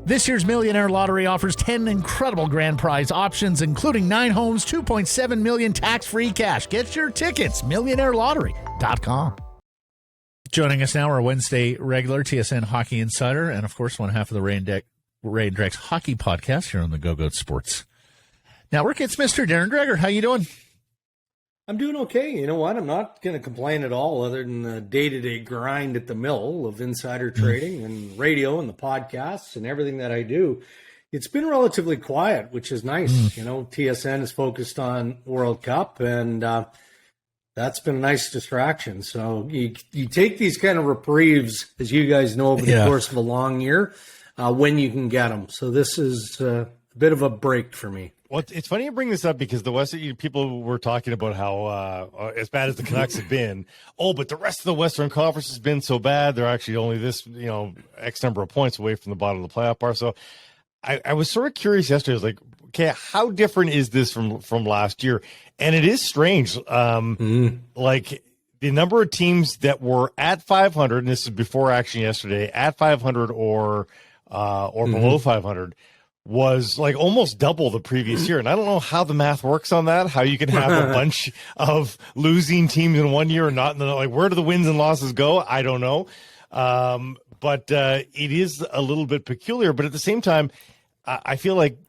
This year's Millionaire Lottery offers 10 incredible grand prize options, including 9 homes, 2.7 million tax-free cash. Get your tickets, millionairelottery.com. Joining us now, our Wednesday regular TSN Hockey Insider, and of course, one half of the Ray and Dregs Hockey Podcast here on the Go-Go Sports Network. It's Mr. Darren Dreger. How you doing? I'm doing okay. You know what? I'm not going to complain at all, other than the day-to-day grind at the mill of insider trading and radio and the podcasts and everything that I do. It's been relatively quiet, which is nice. You know, TSN is focused on World Cup, and that's been a nice distraction. So you take these kind of reprieves, as you guys know, over the course of a long year, when you can get them. So this is a bit of a break for me. Well, it's funny you bring this up because the Western people were talking about how as bad as the Canucks have been. Oh, but the rest of the Western Conference has been so bad. They're actually only this, X number of points away from the bottom of the playoff bar. So I was sort of curious yesterday. I was like, okay, how different is this from last year? And it is strange. Like the number of teams that were at 500, and this is before action yesterday, at 500 or below 500. Was like almost double the previous year. And I don't know how the math works on that, how you can have a bunch of losing teams in one year and not in the, like, where do the wins and losses go? I don't know. But it is a little bit peculiar. But at the same time, I feel like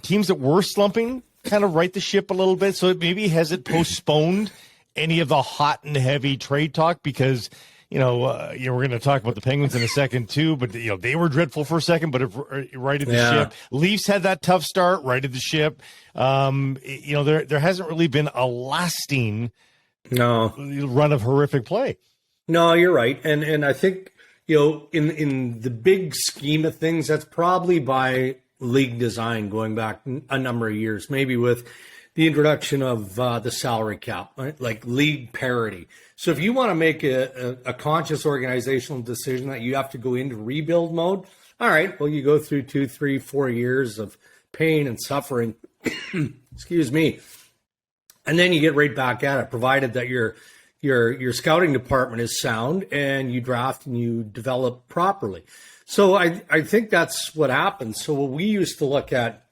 teams that were slumping kind of right the ship a little bit. So has it postponed any of the hot and heavy trade talk? Because we're going to talk about the Penguins in a second too, but they were dreadful for a second, but righted the ship. Leafs had that tough start, righted the ship. There hasn't really been a lasting run of horrific play. No, you're right, and I think in the big scheme of things, that's probably by league design going back a number of years, maybe with the introduction of the salary cap, right? Like league parity. So if you want to make a conscious organizational decision that you have to go into rebuild mode, all right, well, you go through 2, 3, 4 years of pain and suffering, excuse me, and then you get right back at it, provided that your scouting department is sound and you draft and you develop properly. So I think that's what happens. So what we used to look at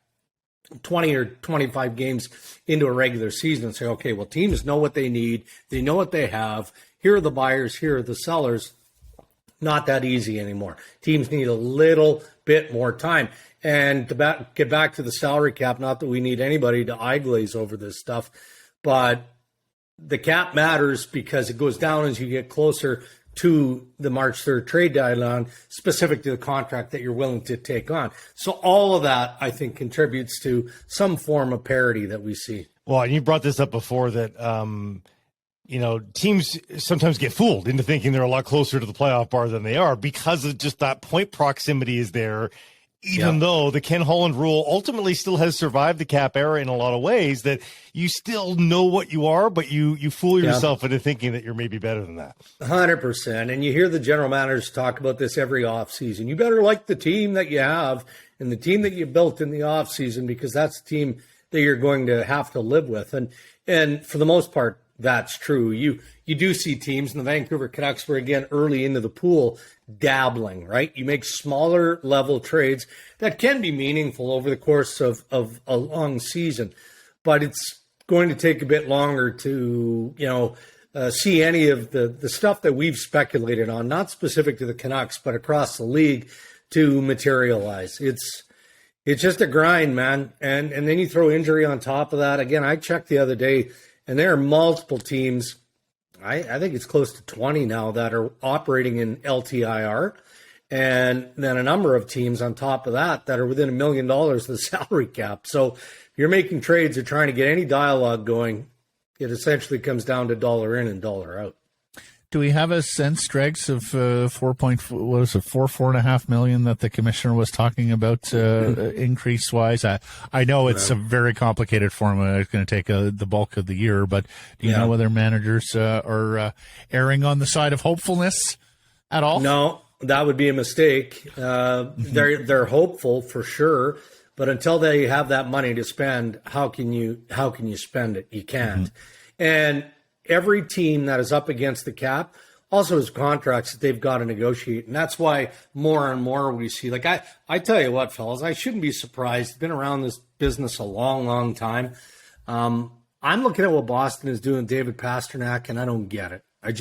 20 or 25 games into a regular season and say, okay, well, teams know what they need. They know what they have. Here are the buyers. Here are the sellers. Not that easy anymore. Teams need a little bit more time. And to get back to the salary cap, not that we need anybody to eye glaze over this stuff, but the cap matters because it goes down as you get closer to the March 3rd trade deadline, specific to the contract that you're willing to take on. So all of that, I think, contributes to some form of parity that we see. Well, and you brought this up before that, teams sometimes get fooled into thinking they're a lot closer to the playoff bar than they are because of just that point proximity is there. Even though the Ken Holland rule ultimately still has survived the cap era in a lot of ways, that you still know what you are, but you fool yourself into thinking that you're maybe better than that. 100%. And you hear the general managers talk about this every offseason. You better like the team that you have and the team that you built in the offseason, because that's the team that you're going to have to live with. And for the most part, that's true. You do see teams, and the Vancouver Canucks were, again, early into the pool, dabbling, right? You make smaller level trades that can be meaningful over the course of a long season, but it's going to take a bit longer to, see any of the stuff that we've speculated on, not specific to the Canucks, but across the league, to materialize. It's just a grind, man. And then you throw injury on top of that. Again, I checked the other day, and there are multiple teams, I think it's close to 20 now, that are operating in LTIR. And then a number of teams on top of that are within $1 million of the salary cap. So if you're making trades or trying to get any dialogue going, it essentially comes down to dollar in and dollar out. Do we have a sense, Dregs, of $4.5 million that the commissioner was talking about increase wise? I know it's a very complicated formula. It's going to take the bulk of the year, but do you know whether managers are erring on the side of hopefulness at all? No, that would be a mistake. They're hopeful for sure, but until they have that money to spend, how can you spend it? You can't. And every team that is up against the cap also his contracts that they've got to negotiate. And that's why more and more we see, like, I tell you what, fellas, I shouldn't be surprised. Been around this business a long, long time. I'm looking at what Boston is doing, David Pastrnak, and I don't get it. I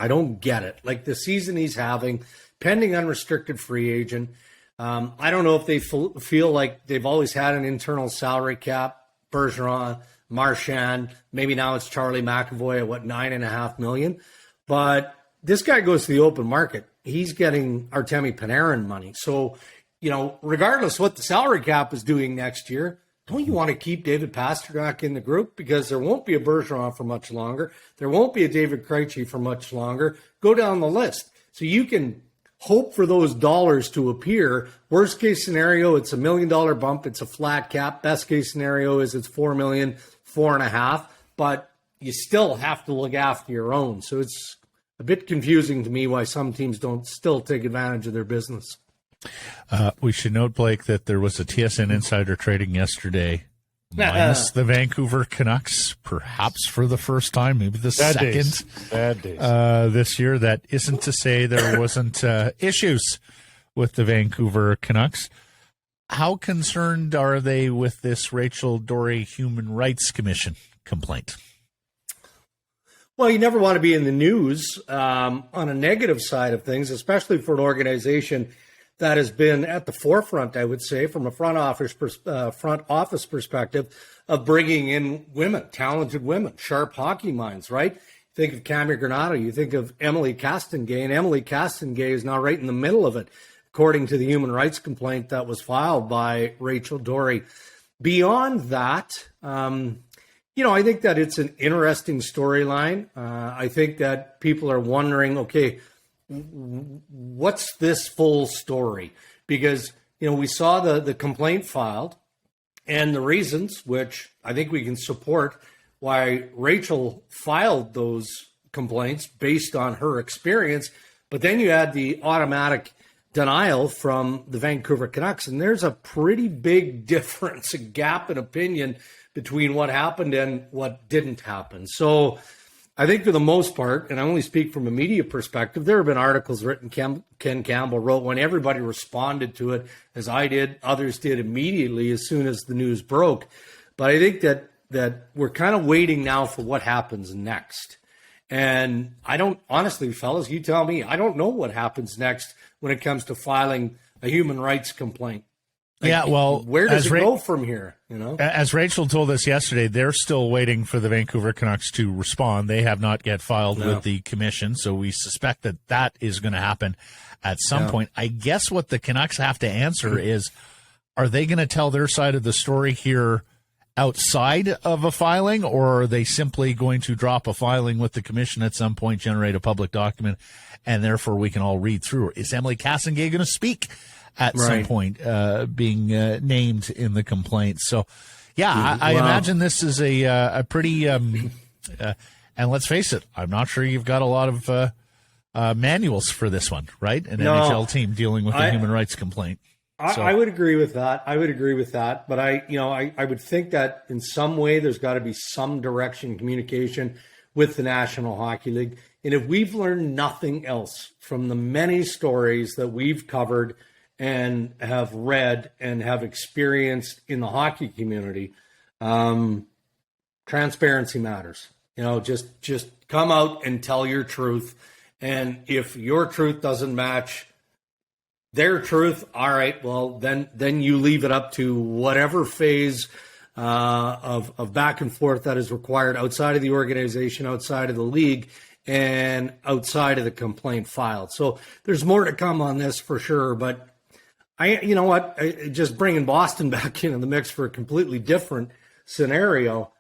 don't get it. Like, the season he's having, pending unrestricted free agent. I don't know if they feel like they've always had an internal salary cap. Bergeron, Marchand, maybe now it's Charlie McAvoy at $9.5 million. But this guy goes to the open market. He's getting Artemi Panarin money. So, regardless what the salary cap is doing next year, don't you want to keep David Pastrnak in the group? Because there won't be a Bergeron for much longer. There won't be a David Krejci for much longer. Go down the list. So you can hope for those dollars to appear. Worst case scenario, it's $1 million bump. It's a flat cap. Best case scenario is it's $4 million, $4.5 million. But you still have to look after your own. So it's a bit confusing to me why some teams don't still take advantage of their business. We should note, Blake, that there was a TSN insider trading yesterday, minus the Vancouver Canucks, perhaps for the first time, maybe the second this year. That isn't to say there wasn't issues with the Vancouver Canucks. How concerned are they with this Rachel Doerrie Human Rights Commission complaint? Well, you never want to be in the news on a negative side of things, especially for an organization that has been at the forefront, I would say, from a front office perspective of bringing in women, talented women, sharp hockey minds, right? Think of Cami Granato, you think of Emily Castonguay, and Emily Castonguay is now right in the middle of it, according to the human rights complaint that was filed by Rachel Doerrie. Beyond that, I think that it's an interesting storyline. I think that people are wondering, okay, what's this full story? Because, we saw the complaint filed and the reasons, which I think we can support why Rachel filed those complaints based on her experience. But then you had the automatic denial from the Vancouver Canucks. And there's a pretty big difference, a gap in opinion between what happened and what didn't happen. So I think for the most part, and I only speak from a media perspective, there have been articles written, Ken Campbell wrote, when everybody responded to it, as I did, others did immediately as soon as the news broke. But I think that we're kind of waiting now for what happens next. And I don't, honestly, fellas, you tell me, I don't know what happens next when it comes to filing a human rights complaint. Yeah, well, where does it go from here? As Rachel told us yesterday, they're still waiting for the Vancouver Canucks to respond. They have not yet filed with the commission, so we suspect that is going to happen at some point. I guess what the Canucks have to answer is, are they going to tell their side of the story here outside of a filing, or are they simply going to drop a filing with the commission at some point, generate a public document, and therefore we can all read through it? Is Emily Castonguay going to speak at some point, being named in the complaint? So, I imagine this is a pretty, and let's face it, I'm not sure you've got a lot of manuals for this one, right? An NHL team dealing with a human rights complaint. I would agree with that. But I would think that in some way there's got to be some direction, communication with the National Hockey League. And if we've learned nothing else from the many stories that we've covered and have read and have experienced in the hockey community, transparency matters. Just come out and tell your truth. And if your truth doesn't match their truth, all right, well, then you leave it up to whatever phase of back and forth that is required outside of the organization, outside of the league, and outside of the complaint filed. So there's more to come on this for sure, but just bringing Boston back into the mix for a completely different scenario.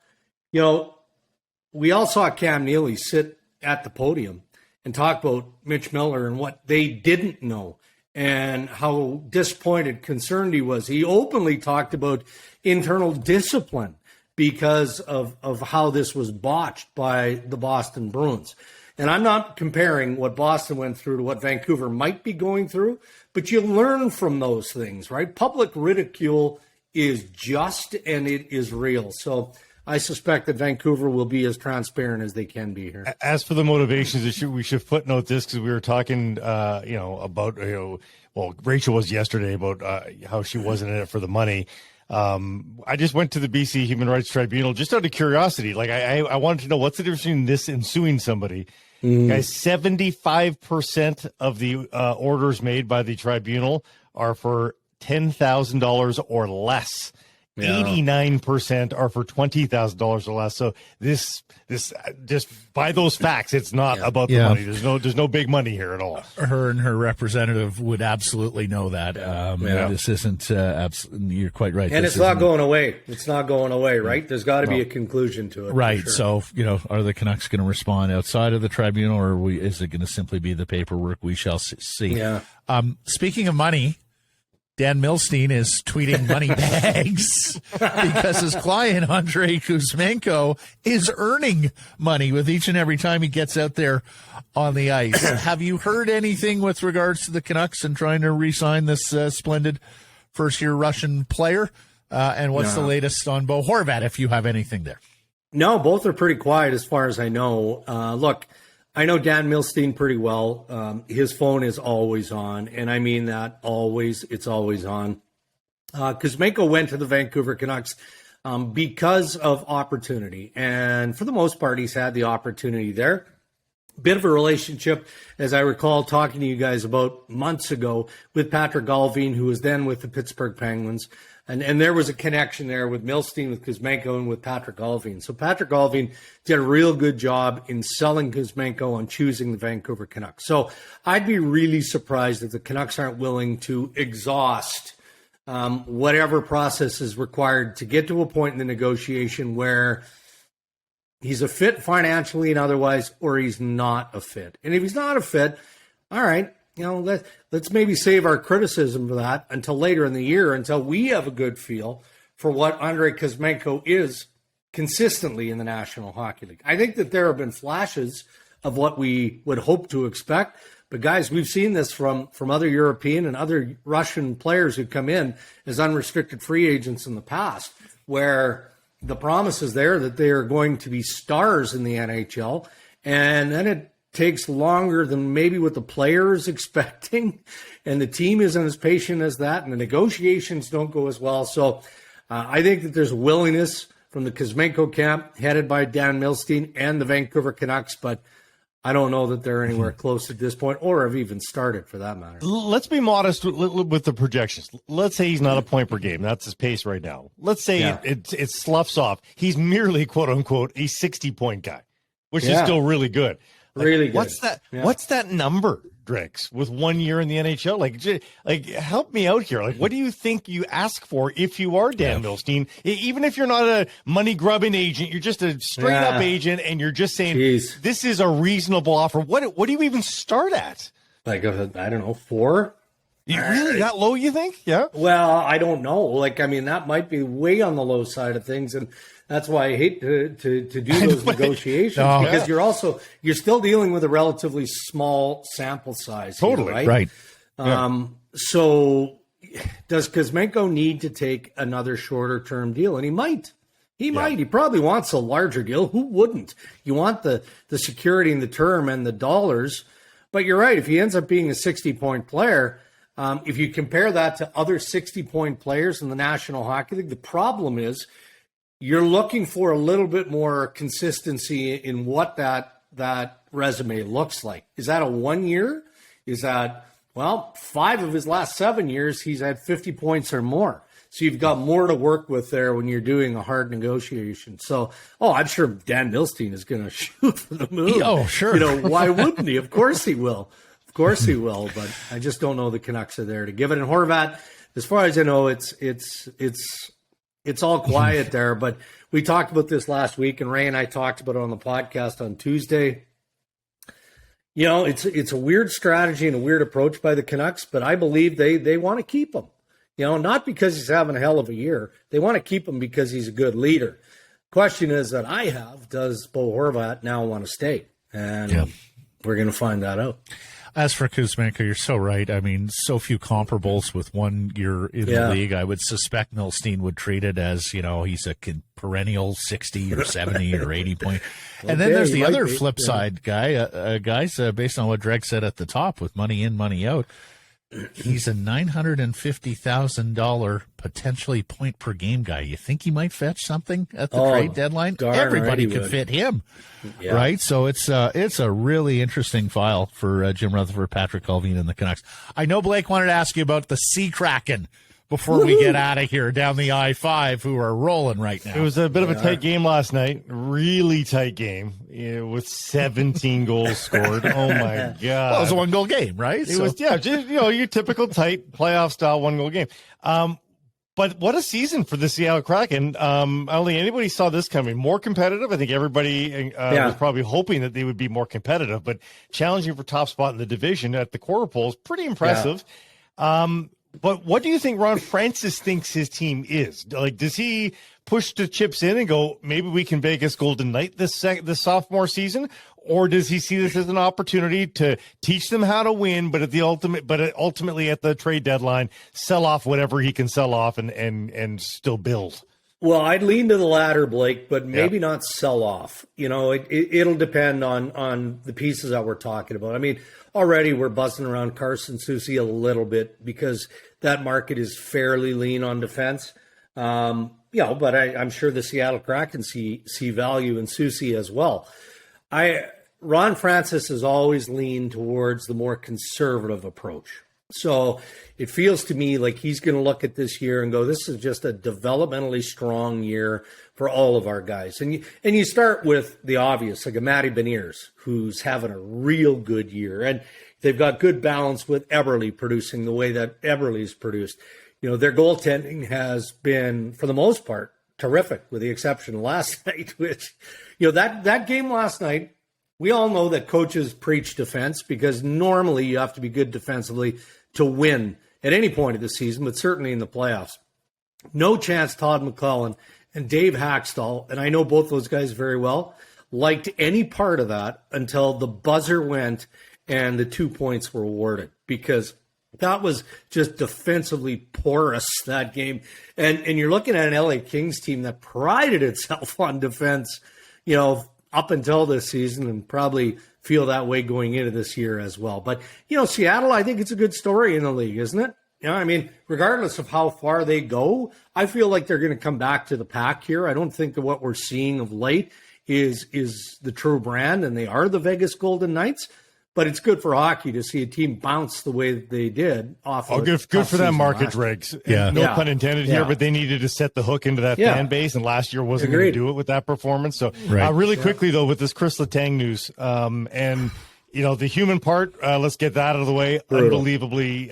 We all saw Cam Neely sit at the podium and talk about Mitch Miller and what they didn't know and how disappointed, concerned he was. He openly talked about internal discipline because of how this was botched by the Boston Bruins. And I'm not comparing what Boston went through to what Vancouver might be going through, but you learn from those things, right? Public ridicule is just and it is real. So I suspect that Vancouver will be as transparent as they can be here. As for the motivations, we should footnote this because we were talking, about, well, Rachel was yesterday about how she wasn't in it for the money. I just went to the BC Human Rights Tribunal just out of curiosity. Like I wanted to know what's the difference between this and suing somebody. Guys, 75% of the orders made by the tribunal are for $10,000 or less. Yeah. 89% are for $20,000 or less. So this just by those facts, it's not about the money. There's no big money here at all. Her and her representative would absolutely know that. This isn't. You're quite right. And it's not going away. It's not going away, right? There's got to be a conclusion to it, right? Sure. So are the Canucks going to respond outside of the tribunal, or is it going to simply be the paperwork? We shall see. Yeah. Speaking of money, Dan Milstein is tweeting money bags because his client, Andrei Kuzmenko, is earning money with each and every time he gets out there on the ice. Have you heard anything with regards to the Canucks and trying to re-sign this splendid first-year Russian player? And what's the latest on Bo Horvat, if you have anything there? No, both are pretty quiet as far as I know. Look, I know Dan Milstein pretty well. His phone is always on, and I mean that always. It's always on. Kuzmenko went to the Vancouver Canucks because of opportunity, and for the most part, he's had the opportunity there. Bit of a relationship, as I recall talking to you guys about months ago, with Patrick Galvin, who was then with the Pittsburgh Penguins. And there was a connection there with Milstein, with Kuzmenko, and with Patrick Galvin. So Patrick Galvin did a real good job in selling Kuzmenko on choosing the Vancouver Canucks. So I'd be really surprised if the Canucks aren't willing to exhaust whatever process is required to get to a point in the negotiation where he's a fit financially and otherwise, or he's not a fit. And if he's not a fit, all right, let's maybe save our criticism for that until later in the year, until we have a good feel for what Andrei Kuzmenko is consistently in the National Hockey League. I think that there have been flashes of what we would hope to expect. But guys, we've seen this from other European and other Russian players who come in as unrestricted free agents in the past, where the promise is there that they are going to be stars in the NHL, and then it takes longer than maybe what the player is expecting, and the team isn't as patient as that, and the negotiations don't go as well. So I think that there's a willingness from the Kuzmenko camp, headed by Dan Milstein and the Vancouver Canucks, but I don't know that they're anywhere close at this point, or have even started for that matter. Let's be modest with the projections. Let's say he's not a point per game. That's his pace right now. Let's say it sloughs off. He's merely, quote unquote, a 60-point guy, which is still really good. Really good. What's that? Yeah. What's that number, Dregs, with 1 year in the NHL? Like, help me out here. Like, what do you think you ask for if you are Dan Milstein? Even if you're not a money grubbing agent, you're just a straight up agent, and you're just saying this is a reasonable offer. What do you even start at? Like, I don't know, 4. Really that low? You think? Yeah. Well, I don't know. Like, I mean, that might be way on the low side of things, and that's why I hate to do those negotiations because you're still dealing with a relatively small sample size. Totally here, right. So does Kuzmenko need to take another shorter term deal? And he might. He probably wants a larger deal. Who wouldn't? You want the security and the term and the dollars. But you're right. If he ends up being a 60-point player, if you compare that to other 60-point players in the National Hockey League, the problem is you're looking for a little bit more consistency in what that resume looks like. Is that a 1 year? Is that, 5 of his last 7 years, he's had 50 points or more. So you've got more to work with there when you're doing a hard negotiation. So, I'm sure Dan Milstein is going to shoot for the moon. Oh, sure. Why wouldn't he? Of course he will. Of course he will. But I just don't know the Canucks are there to give it. And Horvat, as far as I know, it's all quiet there, but we talked about this last week, and Ray and I talked about it on the podcast on Tuesday. It's a weird strategy and a weird approach by the Canucks, but I believe they want to keep him. Not because he's having a hell of a year. They want to keep him because he's a good leader. Question is that I have, does Bo Horvat now want to stay? And we're going to find that out. As for Kuzmenko, you're so right. I mean, so few comparables with 1 year in the league. I would suspect Milstein would treat it as, he's a perennial 60 or 70 or 80 point. And then there's the other flip side guys, based on what Dreg said at the top with money in, money out. He's a $950,000 potentially point per game guy. You think he might fetch something at the trade deadline? Everybody could fit him, right? So it's a really interesting file for Jim Rutherford, Patrick Colvin, and the Canucks. I know Blake wanted to ask you about the Kraken before we get out of here down the I-5, who are rolling right now. It was a bit of a tight game last night, really tight game with 17 goals scored. Oh my God! Well, it was a 1-goal game, right? It was, just your typical tight playoff style 1-goal game. But what a season for the Seattle Kraken. I don't think anybody saw this coming. More competitive. I think everybody was probably hoping that they would be more competitive, but challenging for top spot in the division at the quarter polls, pretty impressive. But what do you think Ron Francis thinks his team is? Like, does he push the chips in and go, maybe we can Vegas Golden Knight this sophomore season? Or does he see this as an opportunity to teach them how to win, but ultimately at the trade deadline, sell off whatever he can sell off and still build? Well, I'd lean to the latter, Blake, but maybe not sell off. It'll depend on the pieces that we're talking about. I mean, already we're buzzing around Carson Soucy a little bit because that market is fairly lean on defense. But I'm sure the Seattle Kraken see value in Soucy as well. Ron Francis has always leaned towards the more conservative approach. So it feels to me like he's going to look at this year and go, this is just a developmentally strong year for all of our guys. And you start with the obvious, like a Matty Beniers, who's having a real good year. And they've got good balance with Eberle producing the way that Eberle's produced. Their goaltending has been, for the most part, terrific, with the exception of last night, which, that game last night, we all know that coaches preach defense because normally you have to be good defensively to win at any point of the season, but certainly in the playoffs. No chance Todd McClellan and Dave Haxtell, and I know both those guys very well, liked any part of that until the buzzer went and the 2 points were awarded, because that was just defensively porous, that game. And you're looking at an LA Kings team that prided itself on defense, up until this season, and probably feel that way going into this year as well. But, Seattle, I think it's a good story in the league, isn't it? Regardless of how far they go, I feel like they're going to come back to the pack here. I don't think that what we're seeing of late is the true brand, and they are the Vegas Golden Knights. But it's good for hockey to see a team bounce the way that they did off. Good for that market, Dregs. No pun intended here, but they needed to set the hook into that fan base, and last year wasn't going to do it with that performance. So really quickly, though, with this Chris Letang news, and the human part, let's get that out of the way. Brutal. Unbelievably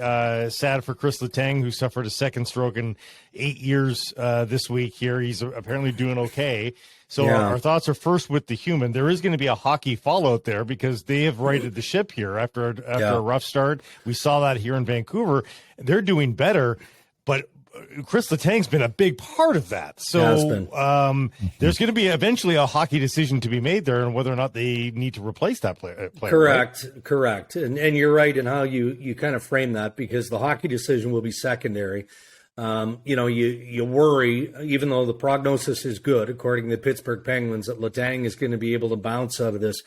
sad for Chris Letang, who suffered a second stroke in 8 years this week here. He's apparently doing okay. So our thoughts are first with the human. There is going to be a hockey fallout there because they have righted the ship here after a rough start. We saw that here in Vancouver. They're doing better, but Chris Letang's been a big part of that. So there's going to be eventually a hockey decision to be made there on whether or not they need to replace that player. Correct. And you're right in how you kind of frame that, because the hockey decision will be secondary. You worry, even though the prognosis is good, according to the Pittsburgh Penguins, that Letang is going to be able to bounce out of this.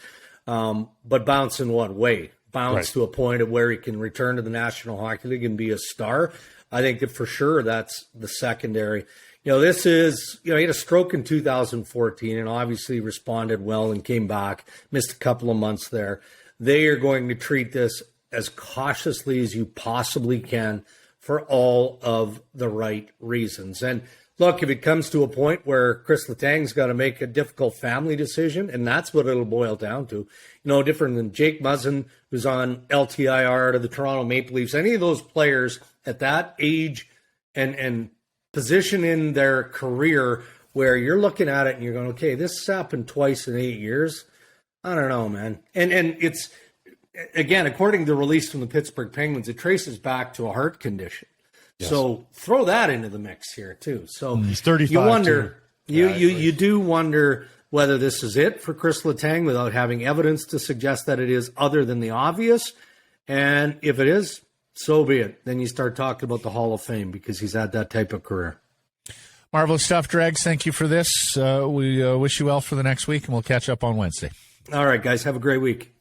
But bounce in what way? Bounce to a point of where he can return to the National Hockey League and be a star. I think that for sure that's the secondary. This is, he had a stroke in 2014 and obviously responded well and came back, missed a couple of months there. They are going to treat this as cautiously as you possibly can for all of the right reasons. And look, if it comes to a point where Chris Letang's got to make a difficult family decision, and that's what it'll boil down to, different than Jake Muzzin, who's on LTIR to the Toronto Maple Leafs, any of those players at that age and position in their career where you're looking at it and you're going, okay, this has happened twice in 8 years. I don't know, man. And it's, again, according to the release from the Pittsburgh Penguins, it traces back to a heart condition. Yes. So throw that into the mix here too. So he's 35. You wonder, you do wonder whether this is it for Chris Letang without having evidence to suggest that it is, other than the obvious. And if it is, so be it. Then you start talking about the Hall of Fame because he's had that type of career. Marvelous stuff, Dregs. Thank you for this. We wish you well for the next week, and we'll catch up on Wednesday. All right, guys. Have a great week.